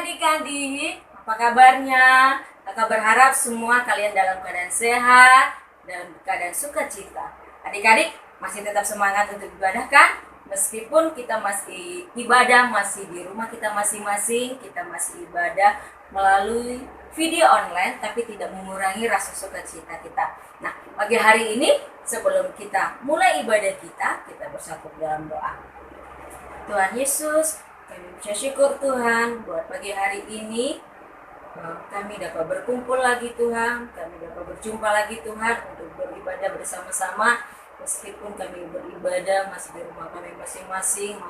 adik-adik, apa kabarnya? Kakak berharap semua kalian dalam keadaan sehat dan keadaan sukacita. Adik-adik masih tetap semangat untuk ibadah kan? Meskipun kita masih ibadah, masih di rumah kita masing-masing, kita masih ibadah melalui video online, tapi tidak mengurangi rasa sukacita kita. Nah, pagi hari ini sebelum kita mulai ibadah kita bersatu dalam doa. Tuhan Yesus, kami ucap syukur Tuhan buat pagi hari ini kami dapat berkumpul lagi Tuhan, kami dapat berjumpa lagi Tuhan untuk beribadah bersama-sama. Meskipun kami beribadah masih di rumah kami masing-masing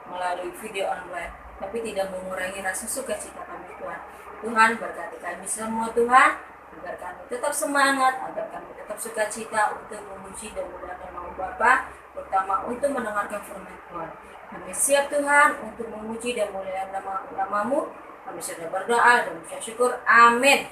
melalui video online, tapi tidak mengurangi rasa sukacita kami Tuhan. Tuhan berkati kami semua Tuhan, agar kami tetap semangat, agar kami tetap sukacita untuk memuji dan memuliakan nama Bapa, terutama untuk mendengarkan firman Tuhan. Kami siap Tuhan untuk memuji dan memuliakan nama-Mu. Kami sudah berdoa dan mengucap syukur. Amin.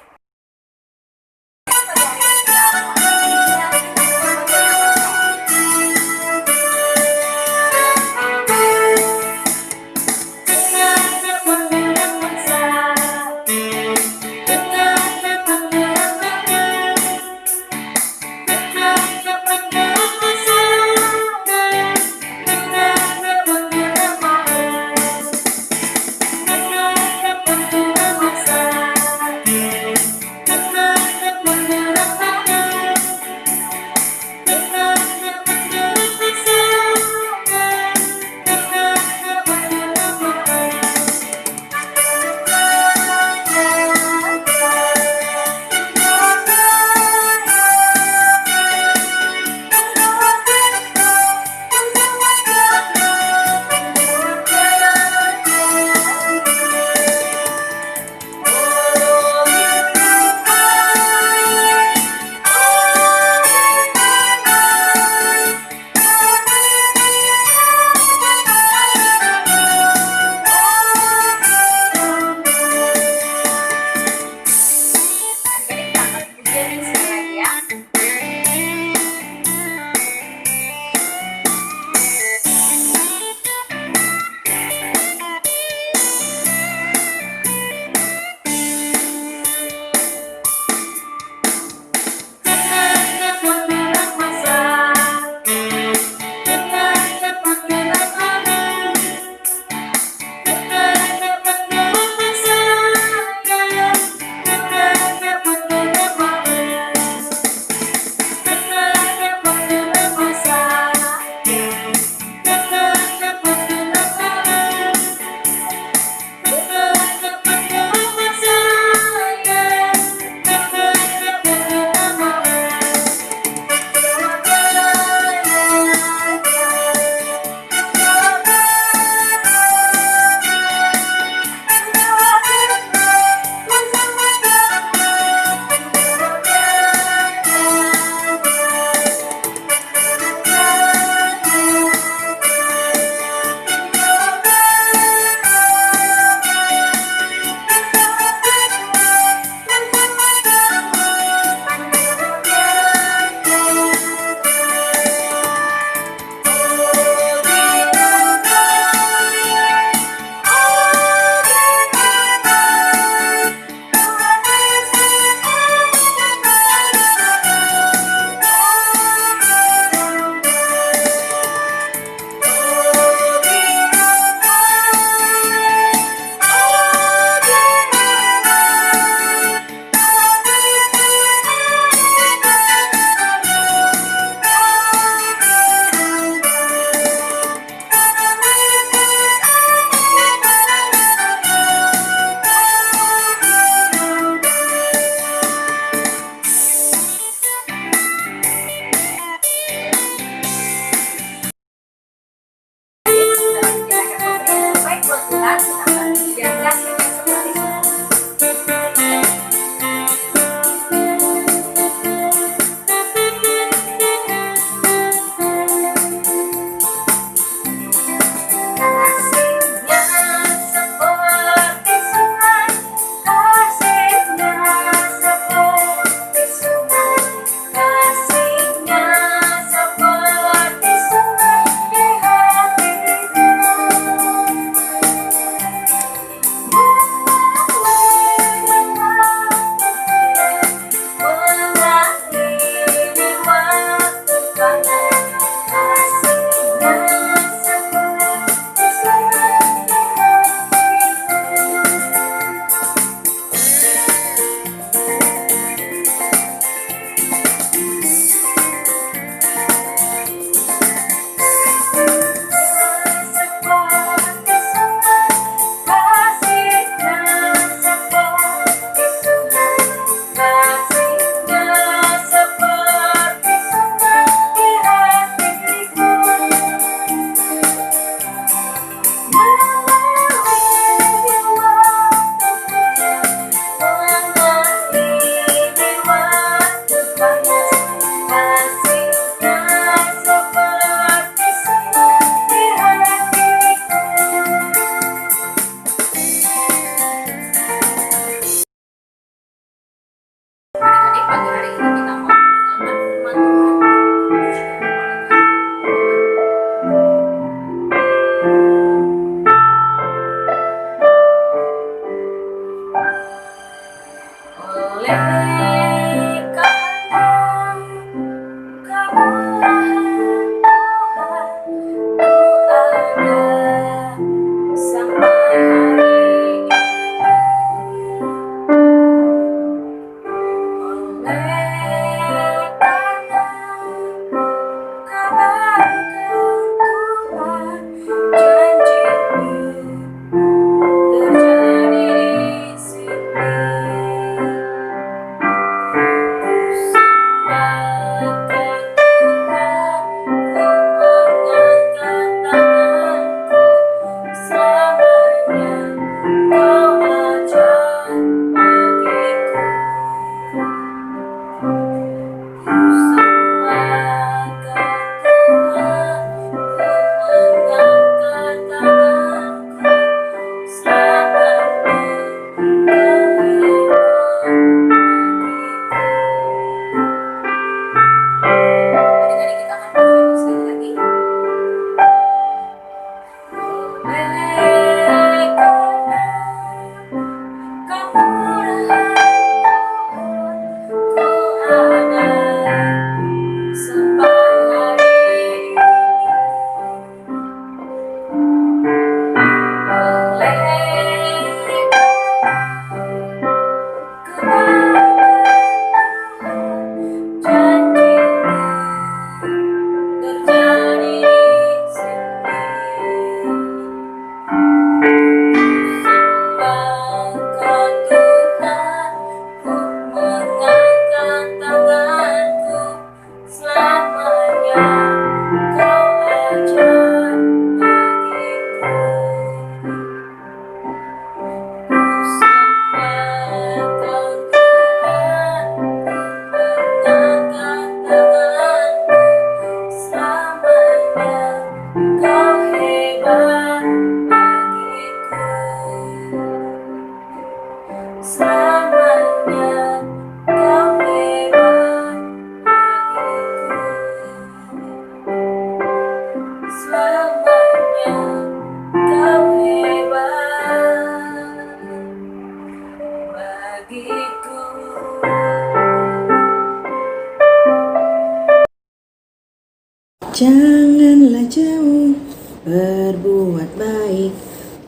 Janganlah jemu berbuat baik,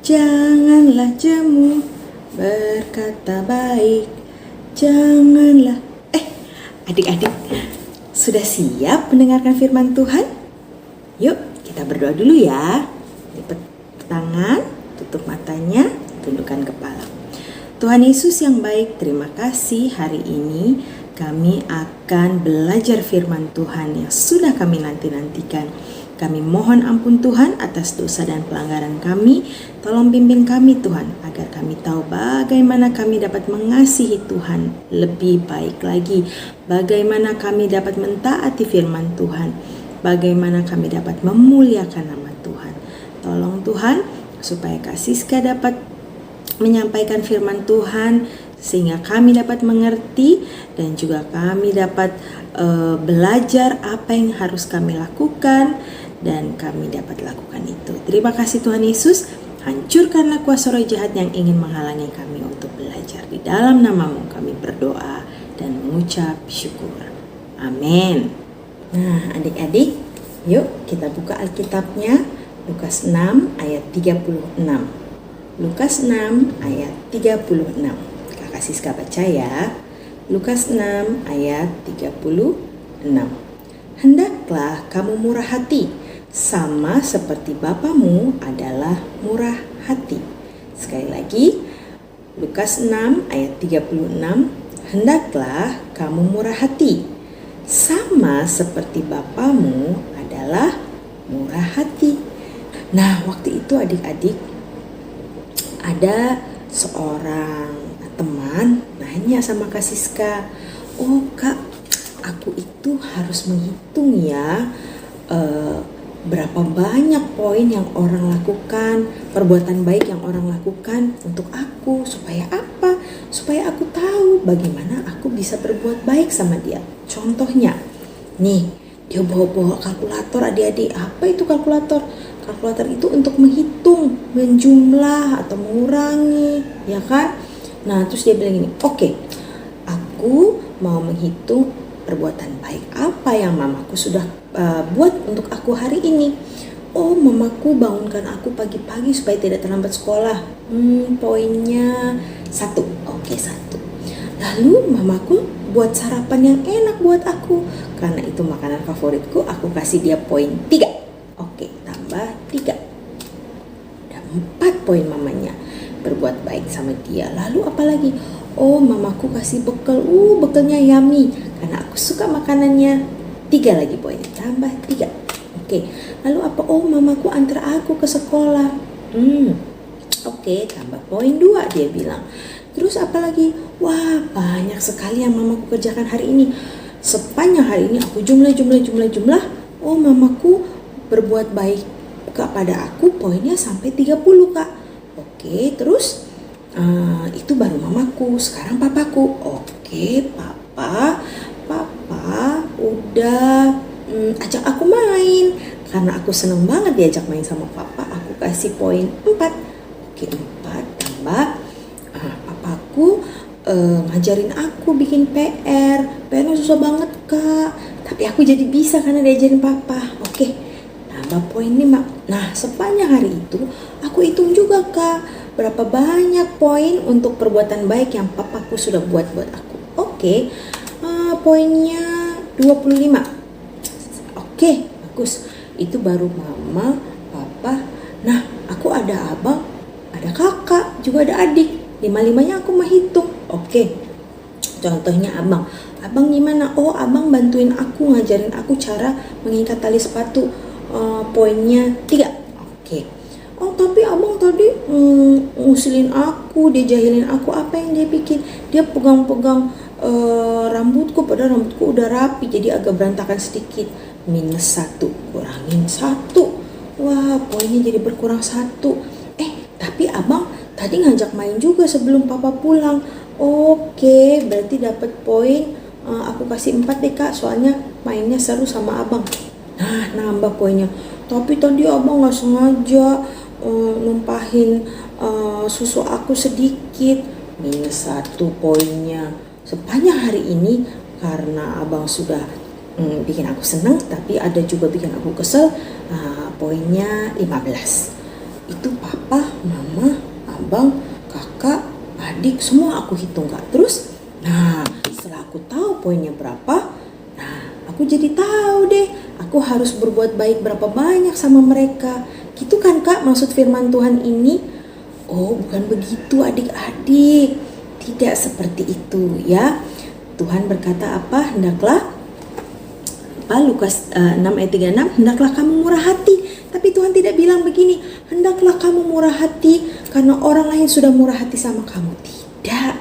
janganlah jemu berkata baik, janganlah. Adik-adik, sudah siap mendengarkan firman Tuhan? Yuk kita berdoa dulu ya. Lipat tangan, tutup matanya, tundukkan kepala. Tuhan Yesus yang baik, terima kasih hari ini kami akan belajar firman Tuhan yang sudah kami nanti-nantikan. Kami mohon ampun Tuhan atas dosa dan pelanggaran kami. Tolong pimpin kami Tuhan, agar kami tahu bagaimana kami dapat mengasihi Tuhan lebih baik lagi. Bagaimana kami dapat mentaati firman Tuhan. Bagaimana kami dapat memuliakan nama Tuhan. Tolong Tuhan, supaya Kak Siska dapat menyampaikan firman Tuhan, sehingga kami dapat mengerti dan juga kami dapat belajar apa yang harus kami lakukan dan kami dapat lakukan itu. Terima kasih Tuhan Yesus, hancurkanlah kuasa roh jahat yang ingin menghalangi kami untuk belajar. Di dalam nama-Mu kami berdoa dan mengucap syukur. Amin. Nah adik-adik, yuk kita buka Alkitabnya, Lukas 6 ayat 36. Lukas 6 ayat 36. Kakak Siska baca ya. Lukas 6 ayat 36. Hendaklah kamu murah hati, sama seperti Bapamu adalah murah hati. Sekali lagi, Lukas 6 ayat 36. Hendaklah kamu murah hati, sama seperti Bapamu adalah murah hati. Nah, waktu itu adik-adik, ada seorang teman nanya sama Kak Siska, "Oh Kak, aku itu harus menghitung ya berapa banyak poin yang orang lakukan, perbuatan baik yang orang lakukan untuk aku. Supaya apa? Supaya aku tahu bagaimana aku bisa berbuat baik sama dia." Contohnya, nih dia bawa kalkulator adik-adik. Apa itu kalkulator? Kalkulator itu untuk menghitung, menjumlah atau mengurangi, ya kan? Nah, terus dia bilang gini, "Oke, aku mau menghitung perbuatan baik apa yang mamaku sudah buat untuk aku hari ini. Oh, mamaku bangunkan aku pagi-pagi supaya tidak terlambat sekolah. Poinnya 1. Oke, 1. Lalu mamaku buat sarapan yang enak buat aku. Karena itu makanan favoritku, aku kasih dia poin 3. Oke, tambah 3. Ada 4 poin mamanya berbuat baik sama dia. Lalu apa lagi? Oh, mamaku kasih bekal. Bekalnya yummy karena aku suka makanannya. 3 lagi poin, tambah 3. Oke. Lalu apa? Oh, mamaku antar aku ke sekolah. Oke, tambah poin 2 dia bilang. Terus apa lagi? Wah, banyak sekali yang mamaku kerjakan hari ini. Sepanjang hari ini aku jumlah. Oh, mamaku berbuat baik kepada aku, poinnya sampai 30, Kak. Oke, terus itu baru mamaku. Sekarang papaku. Oke, papa udah ajak aku main. Karena aku seneng banget diajak main sama papa, aku kasih poin 4. Oke, 4 tambah papaku ngajarin aku bikin PR. PR-nya susah banget, Kak. Tapi aku jadi bisa karena diajarin papa. Oke, tambah poin 5. Nah, sepanjang hari itu aku hitung juga, Kak, berapa banyak poin untuk perbuatan baik yang papaku sudah buat aku. Oke, poinnya 25. Oke, bagus. Itu baru mama, papa. Nah, aku ada abang, ada kakak, juga ada adik. 5-5-nya aku menghitung. Oke, contohnya abang. Abang gimana? Oh, abang bantuin aku, ngajarin aku cara mengikat tali sepatu. Poinnya 3. Oke. Oh, tapi abang tadi ngusilin aku, dia jahilin aku. Apa yang dia bikin? Dia pegang-pegang rambutku, padahal rambutku udah rapi, jadi agak berantakan sedikit. -1, kurangin 1. Wah, poinnya jadi berkurang 1. Tapi abang tadi ngajak main juga sebelum papa pulang. Oke, berarti dapat poin. Aku kasih 4 deh, Kak, soalnya mainnya seru sama abang. Nah, nambah poinnya. Tapi tadi abang gak sengaja numpahin susu aku sedikit. -1 poinnya. Sepanjang hari ini, karena abang sudah bikin aku senang, tapi ada juga bikin aku kesel. Poinnya 15. Itu papa, mama, abang, kakak, adik, semua aku hitung Kak. Terus, setelah aku tahu poinnya berapa, aku jadi tahu deh, aku harus berbuat baik berapa banyak sama mereka. Gitu kan Kak maksud firman Tuhan ini? Oh, bukan begitu adik-adik. Tidak seperti itu ya. Tuhan berkata apa? Lukas 6 ayat 36, hendaklah kamu murah hati. Tapi Tuhan tidak bilang begini, hendaklah kamu murah hati karena orang lain sudah murah hati sama kamu. Tidak.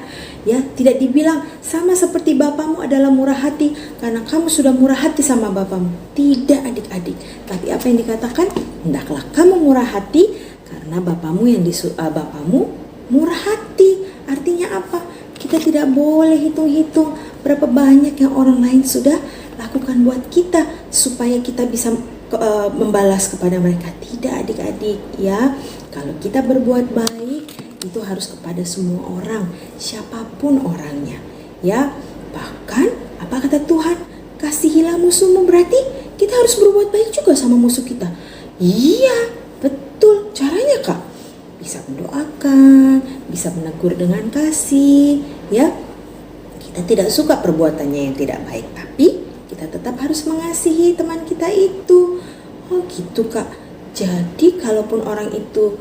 Ya, tidak dibilang sama seperti Bapamu adalah murah hati karena kamu sudah murah hati sama Bapamu. Tidak adik-adik. Tapi apa yang dikatakan? Hendaklah kamu murah hati karena Bapamu Bapamu murah hati. Artinya apa? Kita tidak boleh hitung-hitung berapa banyak yang orang lain sudah lakukan buat kita supaya kita bisa membalas kepada mereka. Tidak adik-adik ya. Kalau kita berbuat baik itu harus kepada semua orang, siapapun orangnya ya. Bahkan apa kata Tuhan? Kasihilah musuhmu, berarti kita harus berbuat baik juga sama musuh kita. Iya, betul. Caranya Kak, bisa mendoakan, bisa menegur dengan kasih ya. Kita tidak suka perbuatannya yang tidak baik, tapi kita tetap harus mengasihi teman kita itu. Oh gitu Kak. Jadi kalaupun orang itu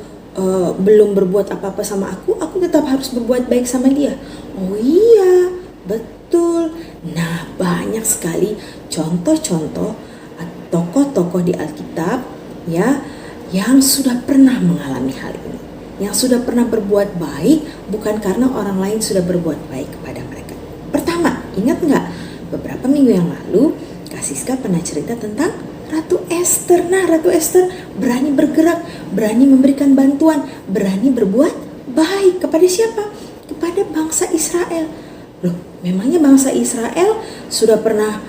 belum berbuat apa-apa sama aku tetap harus berbuat baik sama dia. Oh iya, betul. Nah, banyak sekali contoh-contoh tokoh-tokoh di Alkitab ya yang sudah pernah mengalami hal ini, yang sudah pernah berbuat baik bukan karena orang lain sudah berbuat baik kepada mereka. Pertama, ingat nggak? Beberapa minggu yang lalu, Kak Siska pernah cerita tentang Ratu Ester. Nah, Ratu Ester berani bergerak, berani memberikan bantuan, berani berbuat baik kepada siapa? Kepada bangsa Israel. Loh, memangnya bangsa Israel sudah pernah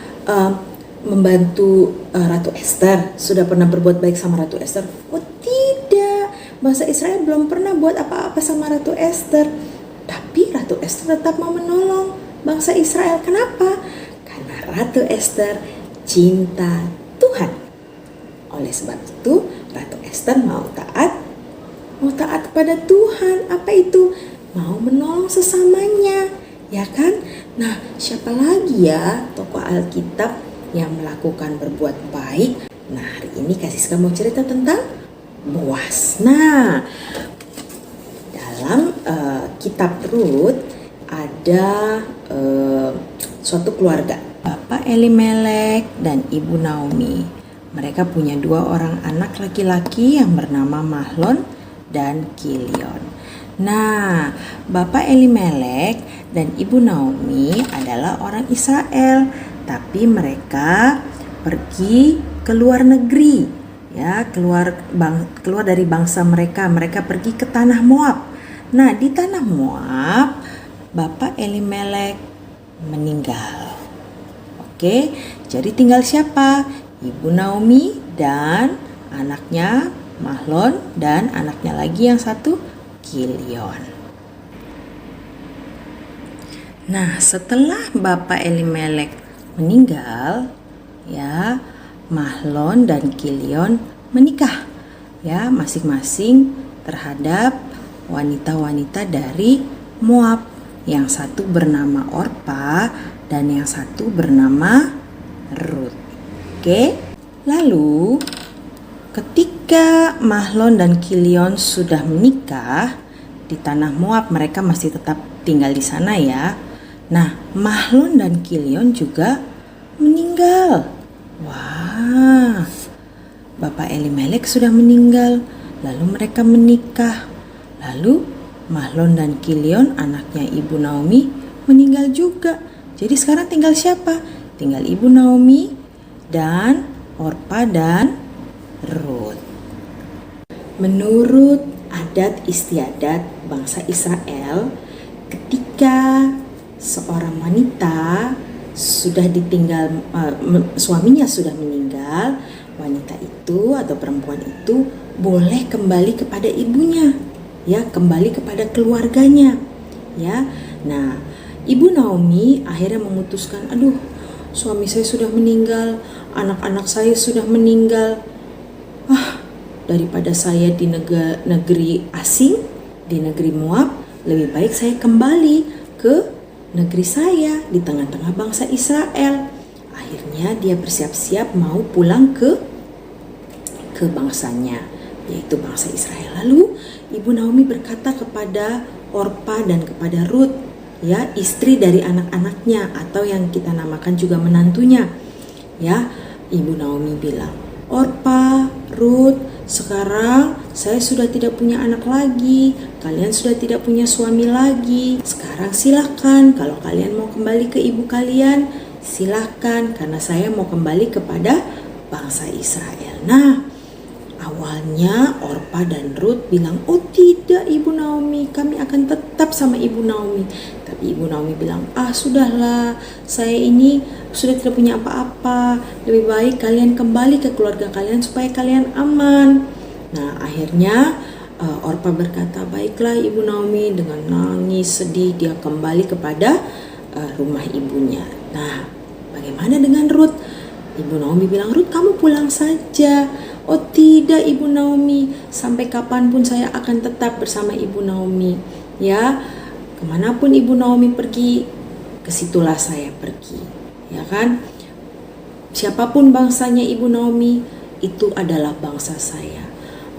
membantu Ratu Ester? Sudah pernah berbuat baik sama Ratu Ester? Oh tidak, bangsa Israel belum pernah buat apa-apa sama Ratu Ester. Tapi Ratu Ester tetap mau menolong bangsa Israel. Kenapa? Karena Ratu Ester cinta Tuhan. Oleh sebab itu Ratu Ester mau taat kepada Tuhan. Apa itu? Mau menolong sesamanya, ya kan? Nah, siapa lagi ya tokoh Alkitab yang melakukan berbuat baik? Nah, hari ini Kak Siska mau cerita tentang Boas. Nah, dalam kitab Rut ada suatu keluarga, Bapak Elimelek dan Ibu Naomi. Mereka punya 2 orang anak laki-laki yang bernama Mahlon dan Kilion. Nah, Bapak Elimelek dan Ibu Naomi adalah orang Israel, tapi mereka pergi ke luar negeri, ya, keluar dari bangsa mereka. Mereka pergi ke tanah Moab. Nah, di tanah Moab, Bapak Elimelek meninggal. Oke, jadi tinggal siapa? Ibu Naomi dan anaknya Mahlon dan anaknya lagi yang satu Kilion. Nah, setelah Bapak Elimelek meninggal, ya, Mahlon dan Kilion menikah, ya, masing-masing terhadap wanita-wanita dari Moab. Yang satu bernama Orpa dan yang satu bernama Rut. Oke, lalu ketika Mahlon dan Kilion sudah menikah di tanah Moab, mereka masih tetap tinggal di sana ya. Nah, Mahlon dan Kilion juga meninggal. Wah, Bapak Elimelek sudah meninggal, lalu mereka menikah. Lalu Mahlon dan Kilion, anaknya Ibu Naomi, meninggal juga. Jadi sekarang tinggal siapa? Tinggal Ibu Naomi dan Orpa dan Rut. Menurut adat istiadat bangsa Israel, ketika seorang wanita sudah ditinggal, suaminya sudah meninggal, wanita itu atau perempuan itu boleh kembali kepada ibunya, ya, kembali kepada keluarganya, ya. Nah, Ibu Naomi akhirnya memutuskan, suami saya sudah meninggal, anak-anak saya sudah meninggal. Daripada saya di negeri asing, di negeri Moab, lebih baik saya kembali ke negeri saya di tengah-tengah bangsa Israel. Akhirnya dia bersiap-siap mau pulang ke bangsanya, yaitu bangsa Israel. Lalu Ibu Naomi berkata kepada Orpa dan kepada Rut, ya, istri dari anak-anaknya atau yang kita namakan juga menantunya. Ya, Ibu Naomi bilang, Orpa, Rut, sekarang saya sudah tidak punya anak lagi, kalian sudah tidak punya suami lagi. Sekarang silakan, kalau kalian mau kembali ke ibu kalian, silakan, karena saya mau kembali kepada bangsa Israel. Nah, awalnya Orpa dan Rut bilang, oh tidak Ibu Naomi, kami akan tetap sama Ibu Naomi. Tapi Ibu Naomi bilang, sudahlah, saya ini sudah tidak punya apa-apa, lebih baik kalian kembali ke keluarga kalian supaya kalian aman. Nah, akhirnya Orpa berkata, baiklah Ibu Naomi. Dengan nangis sedih dia kembali kepada rumah ibunya. Nah, bagaimana dengan Rut? Ibu Naomi bilang, Rut, kamu pulang saja. Oh tidak Ibu Naomi, sampai kapanpun saya akan tetap bersama Ibu Naomi. Ya, kemanapun Ibu Naomi pergi, kesitulah saya pergi. Ya kan? Siapapun bangsanya Ibu Naomi, itu adalah bangsa saya.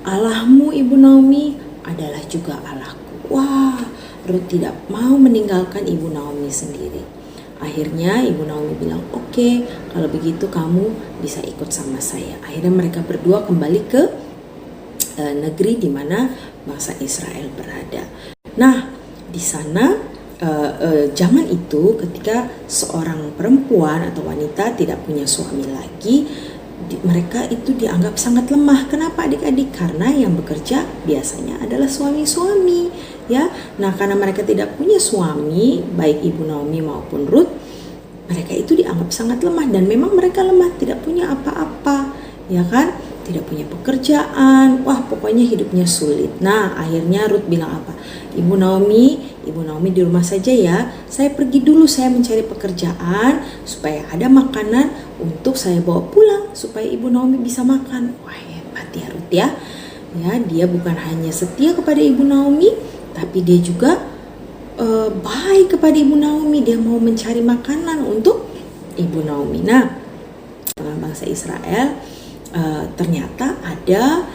Allahmu Ibu Naomi adalah juga Allahku. Wah, Rut tidak mau meninggalkan Ibu Naomi sendiri. Akhirnya Ibu Naomi bilang, oke, kalau begitu kamu bisa ikut sama saya. Akhirnya mereka berdua kembali ke negeri di mana bangsa Israel berada. Nah, di sana zaman itu ketika seorang perempuan atau wanita tidak punya suami lagi, mereka itu dianggap sangat lemah. Kenapa adik-adik? Karena yang bekerja biasanya adalah suami-suami, ya. Nah, karena mereka tidak punya suami, baik Ibu Naomi maupun Rut, mereka itu dianggap sangat lemah, dan memang mereka lemah, tidak punya apa-apa, ya kan? Tidak punya pekerjaan. Wah, pokoknya hidupnya sulit. Nah, akhirnya Rut bilang apa? Ibu Naomi di rumah saja ya. Saya pergi dulu, saya mencari pekerjaan supaya ada makanan untuk saya bawa pulang supaya Ibu Naomi bisa makan. Wah, hebat ya Rut ya. Ya, dia bukan hanya setia kepada Ibu Naomi, tapi dia juga baik kepada Ibu Naomi. Dia mau mencari makanan untuk Ibu Naomi. Nah, tengah bangsa Israel ternyata ada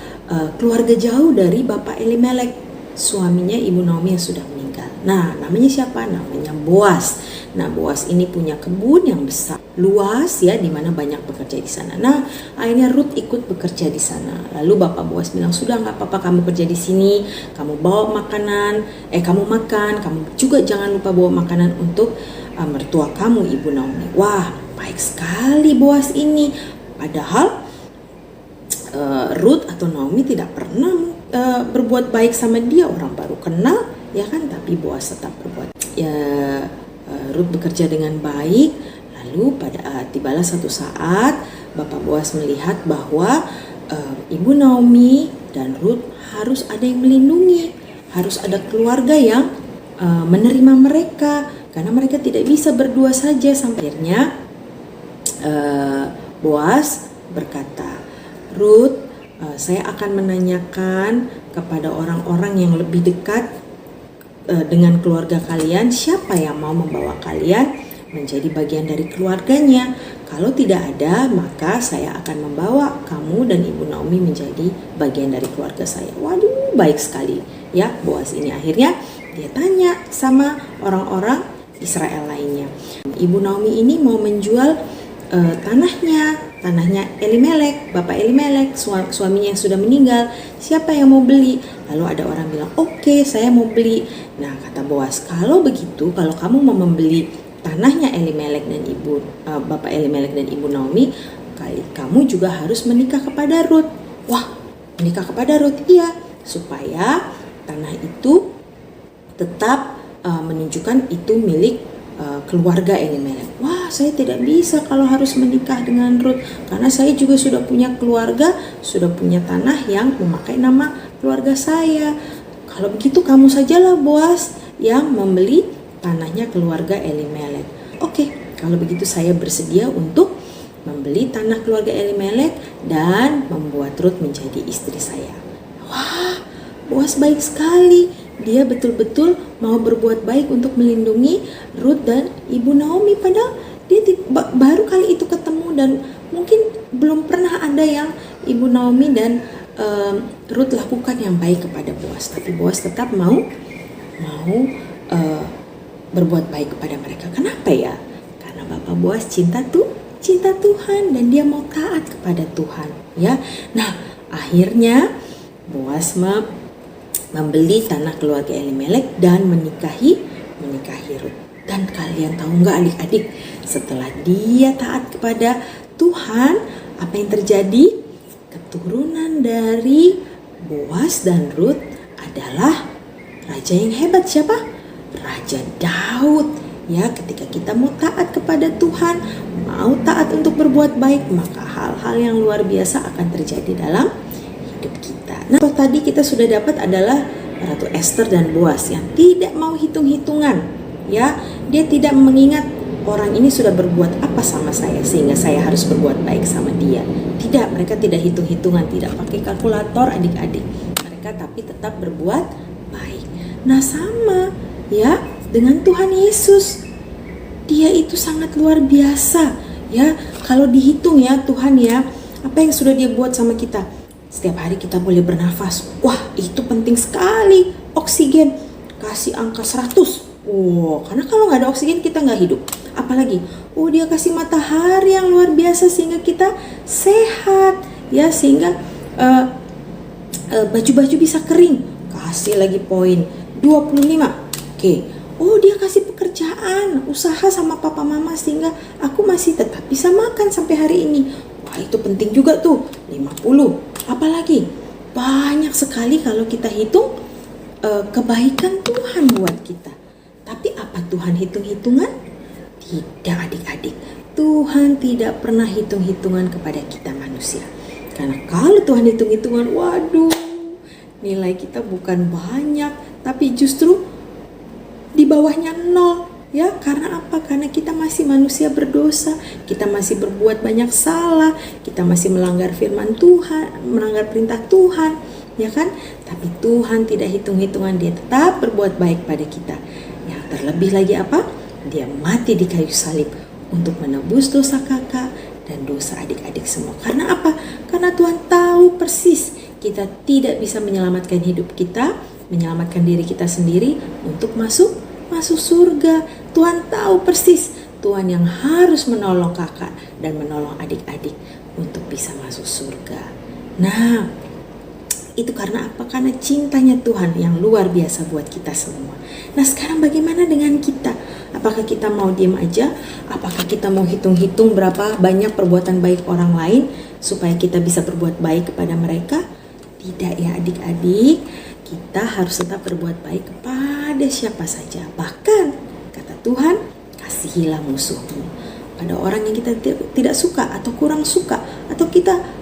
keluarga jauh dari Bapak Elimelek, suaminya Ibu Naomi yang sudah meninggal. Nah, namanya siapa? Namanya Boas. Nah, Boas ini punya kebun yang besar, luas ya, di mana banyak bekerja di sana. Nah, akhirnya Rut ikut bekerja di sana. Lalu Bapak Boas bilang, sudah nggak apa-apa kamu kerja di sini, kamu bawa makanan, kamu makan, kamu juga jangan lupa bawa makanan untuk mertua kamu Ibu Naomi. Wah, baik sekali Boas ini. Padahal Rut atau Naomi tidak pernah berbuat baik sama dia, orang baru kenal, ya kan? Tapi Boas tetap berbuat. Rut bekerja dengan baik. Lalu tibalah satu saat Bapak Boas melihat bahwa Ibu Naomi dan Rut harus ada yang melindungi, harus ada keluarga yang menerima mereka, karena mereka tidak bisa berdua saja. Sampai akhirnya Boas berkata, Rut, saya akan menanyakan kepada orang-orang yang lebih dekat dengan keluarga kalian, siapa yang mau membawa kalian menjadi bagian dari keluarganya. Kalau tidak ada, maka saya akan membawa kamu dan Ibu Naomi menjadi bagian dari keluarga saya. Waduh, baik sekali ya Boas ini. Akhirnya dia tanya sama orang-orang Israel lainnya. Ibu Naomi ini mau menjual tanahnya Elimelek, Bapak Elimelek, suaminya yang sudah meninggal. Siapa yang mau beli? Lalu ada orang bilang, oke, saya mau beli. Nah, kata Boas, kalau begitu, kalau kamu mau membeli tanahnya Elimelek dan Bapak Elimelek dan Ibu Naomi, kamu juga harus menikah kepada Rut. Wah, menikah kepada Rut? Iya, supaya tanah itu tetap menunjukkan itu milik keluarga Elimelek. Wah, saya tidak bisa kalau harus menikah dengan Rut, karena saya juga sudah punya keluarga, sudah punya tanah yang memakai nama keluarga saya. Kalau begitu kamu sajalah Boas yang membeli tanahnya keluarga Elimelek. Oke, Kalau begitu saya bersedia untuk membeli tanah keluarga Elimelek dan membuat Rut menjadi istri saya. Wah, Boas baik sekali. Dia betul-betul mau berbuat baik untuk melindungi Rut dan Ibu Naomi. Padahal dia baru kali itu ketemu dan mungkin belum pernah ada yang Ibu Naomi dan Rut lakukan yang baik kepada Boas. Tapi Boas tetap mau berbuat baik kepada mereka. Kenapa ya? Karena Bapak Boas cinta Tuhan dan dia mau taat kepada Tuhan, ya. Nah, akhirnya Boas membeli tanah keluarga Elimelek dan menikahi Rut. Dan kalian tahu nggak adik-adik, setelah dia taat kepada Tuhan, apa yang terjadi? Keturunan dari Boas dan Rut adalah raja yang hebat. Siapa? Raja Daud. Ya, ketika kita mau taat kepada Tuhan, mau taat untuk berbuat baik, maka hal-hal yang luar biasa akan terjadi dalam hidup kita. Nah, tadi kita sudah dapat adalah Ratu Esther dan Boas yang tidak mau hitung-hitungan. Ya, dia tidak mengingat orang ini sudah berbuat apa sama saya sehingga saya harus berbuat baik sama dia. Tidak, mereka tidak hitung-hitungan, tidak pakai kalkulator adik-adik. Mereka tapi tetap berbuat baik. Nah, sama ya dengan Tuhan Yesus. Dia itu sangat luar biasa ya. Kalau dihitung ya Tuhan ya, apa yang sudah dia buat sama kita. Setiap hari kita boleh bernafas. Wah, itu penting sekali. Oksigen, kasih angka 100. Karena kalau nggak ada oksigen kita nggak hidup. Apalagi, dia kasih matahari yang luar biasa sehingga kita sehat ya, sehingga baju-baju bisa kering. Kasih lagi poin 25. Oke. Dia kasih pekerjaan, usaha sama papa mama sehingga aku masih tetap bisa makan sampai hari ini. Wah, itu penting juga tuh, 50. Apalagi, banyak sekali kalau kita hitung kebaikan Tuhan buat kita. Tapi apa Tuhan hitung-hitungan? Tidak adik-adik. Tuhan tidak pernah hitung-hitungan kepada kita manusia. Karena kalau Tuhan hitung-hitungan, waduh, nilai kita bukan banyak, tapi justru di bawahnya 0 ya. Karena apa? Karena kita masih manusia berdosa, kita masih berbuat banyak salah, kita masih melanggar firman Tuhan, melanggar perintah Tuhan, ya kan? Tapi Tuhan tidak hitung-hitungan, dia tetap berbuat baik pada kita. Yang terlebih lagi apa? Dia mati di kayu salib untuk menebus dosa kakak dan dosa adik-adik semua. Karena apa? Karena Tuhan tahu persis kita tidak bisa menyelamatkan hidup kita, menyelamatkan diri kita sendiri untuk masuk surga. Tuhan tahu persis Tuhan yang harus menolong kakak dan menolong adik-adik untuk bisa masuk surga. Nah, itu karena apa? Karena cintanya Tuhan yang luar biasa buat kita semua. Nah, sekarang bagaimana dengan kita? Apakah kita mau diam aja? Apakah kita mau hitung-hitung berapa banyak perbuatan baik orang lain supaya kita bisa berbuat baik kepada mereka? Tidak ya adik-adik. Kita harus tetap berbuat baik kepada siapa saja. Bahkan kata Tuhan, kasihilah musuhmu. Pada orang yang kita tidak suka atau kurang suka, atau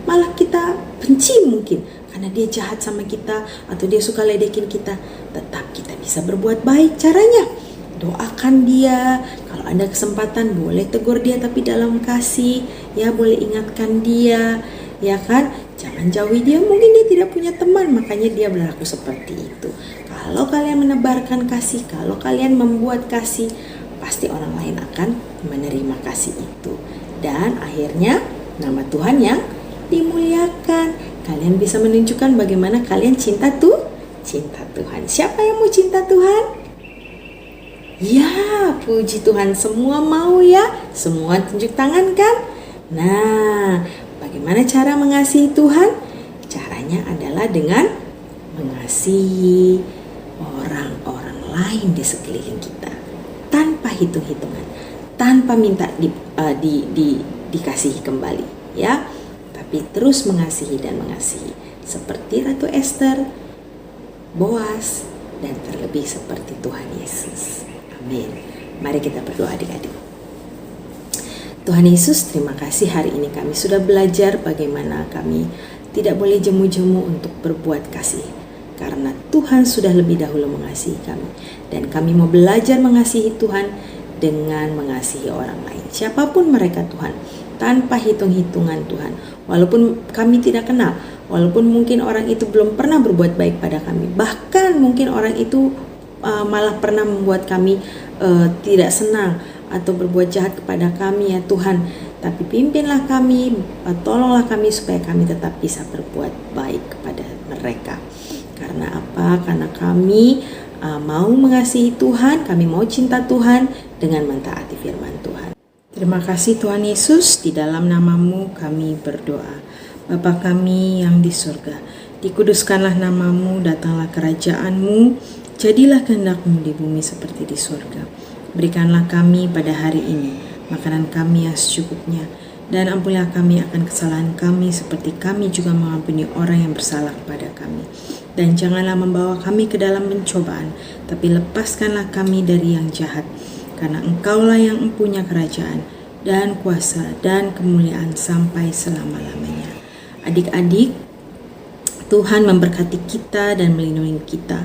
malah kita benci mungkin karena dia jahat sama kita atau dia suka ledekin kita, tetap kita bisa berbuat baik. Caranya, doakan dia. Kalau ada kesempatan boleh tegur dia tapi dalam kasih, ya boleh ingatkan dia, ya kan? Jangan jauhi dia, mungkin dia tidak punya teman, makanya dia berlaku seperti itu. Kalau kalian menebarkan kasih, kalau kalian membuat kasih, pasti orang lain akan menerima kasih itu. Dan akhirnya nama Tuhan yang dimuliakan. Kalian bisa menunjukkan bagaimana kalian cinta Tuhan. Siapa yang mau cinta Tuhan? Ya, puji Tuhan, semua mau ya. Semua tunjuk tangan kan? Nah, bagaimana cara mengasihi Tuhan? Caranya adalah dengan mengasihi orang-orang lain di sekeliling kita tanpa hitung-hitungan, tanpa minta dikasihi kembali, ya. Tapi terus mengasihi dan mengasihi seperti Ratu Esther, Boas, dan terlebih seperti Tuhan Yesus. Amin. Mari kita berdoa adik-adik. Tuhan Yesus, terima kasih hari ini kami sudah belajar bagaimana kami tidak boleh jemu-jemu untuk berbuat kasih. Karena Tuhan sudah lebih dahulu mengasihi kami. Dan kami mau belajar mengasihi Tuhan dengan mengasihi orang lain, siapapun mereka Tuhan, tanpa hitung-hitungan Tuhan. Walaupun kami tidak kenal, walaupun mungkin orang itu belum pernah berbuat baik pada kami, bahkan mungkin orang itu malah pernah membuat kami tidak senang atau berbuat jahat kepada kami ya Tuhan. Tapi pimpinlah kami, tolonglah kami supaya kami tetap bisa berbuat baik kepada mereka. Karena apa? Karena kami mau mengasihi Tuhan, kami mau cinta Tuhan dengan mentaati firman Tuhan. Terima kasih Tuhan Yesus, di dalam nama-Mu kami berdoa. Bapa kami yang di surga, dikuduskanlah nama-Mu, datanglah kerajaan-Mu, jadilah kehendak-Mu di bumi seperti di surga. Berikanlah kami pada hari ini makanan kami yang secukupnya, dan ampunilah kami akan kesalahan kami seperti kami juga mengampuni orang yang bersalah kepada kami. Dan janganlah membawa kami ke dalam pencobaan, tapi lepaskanlah kami dari yang jahat. Karena Engkaulah yang mempunyai kerajaan dan kuasa dan kemuliaan sampai selama-lamanya. Adik-adik, Tuhan memberkati kita dan melindungi kita.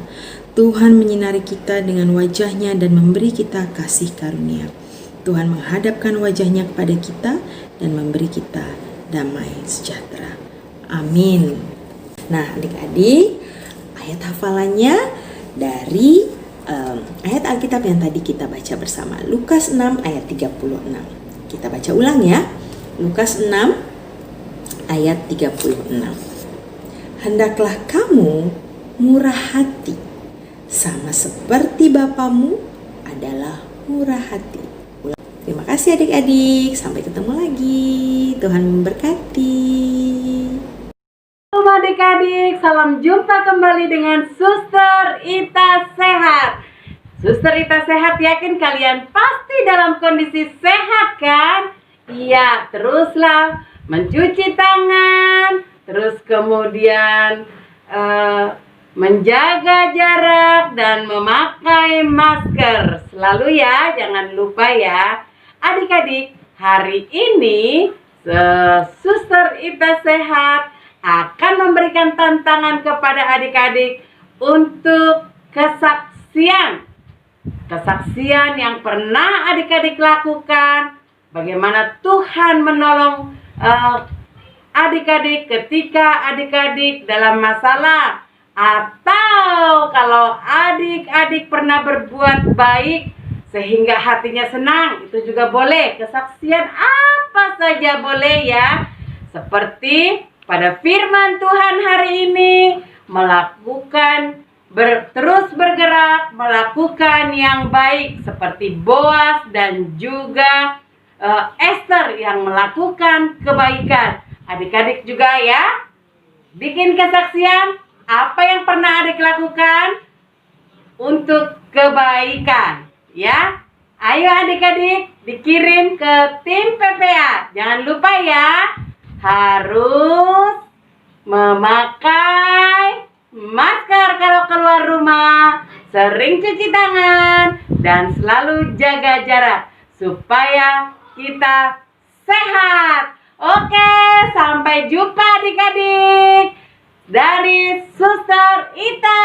Tuhan menyinari kita dengan wajah-Nya dan memberi kita kasih karunia. Tuhan menghadapkan wajah-Nya kepada kita dan memberi kita damai sejahtera. Amin. Nah, adik-adik, ayat hafalannya dari ayat Alkitab yang tadi kita baca bersama, Lukas 6 ayat 36. Kita baca ulang ya. Lukas 6 ayat 36. Hendaklah kamu murah hati, sama seperti Bapamu adalah murah hati. Terima kasih adik-adik, sampai ketemu lagi. Tuhan memberkati. Halo adik-adik, salam jumpa kembali dengan Suster Ita Sehat. Suster Ita Sehat yakin kalian pasti dalam kondisi sehat kan? Iya, teruslah mencuci tangan, terus kemudian menjaga jarak dan memakai masker. Selalu ya, jangan lupa ya. Adik-adik, hari ini Suster Ita Sehat akan memberikan tantangan kepada adik-adik untuk kesaksian yang pernah adik-adik lakukan, bagaimana Tuhan menolong adik-adik ketika adik-adik dalam masalah, atau kalau adik-adik pernah berbuat baik sehingga hatinya senang, itu juga boleh. Kesaksian apa saja boleh ya, seperti pada firman Tuhan hari ini, melakukan terus bergerak, melakukan yang baik seperti Boas dan juga Esther yang melakukan kebaikan. Adik-adik juga ya, bikin kesaksian apa yang pernah adik lakukan untuk kebaikan ya. Ayo adik-adik, dikirim ke tim PPA. Jangan lupa ya, harus memakai masker kalau keluar rumah, sering cuci tangan, dan selalu jaga jarak supaya kita sehat. Oke, sampai jumpa adik-adik dari Suster Ita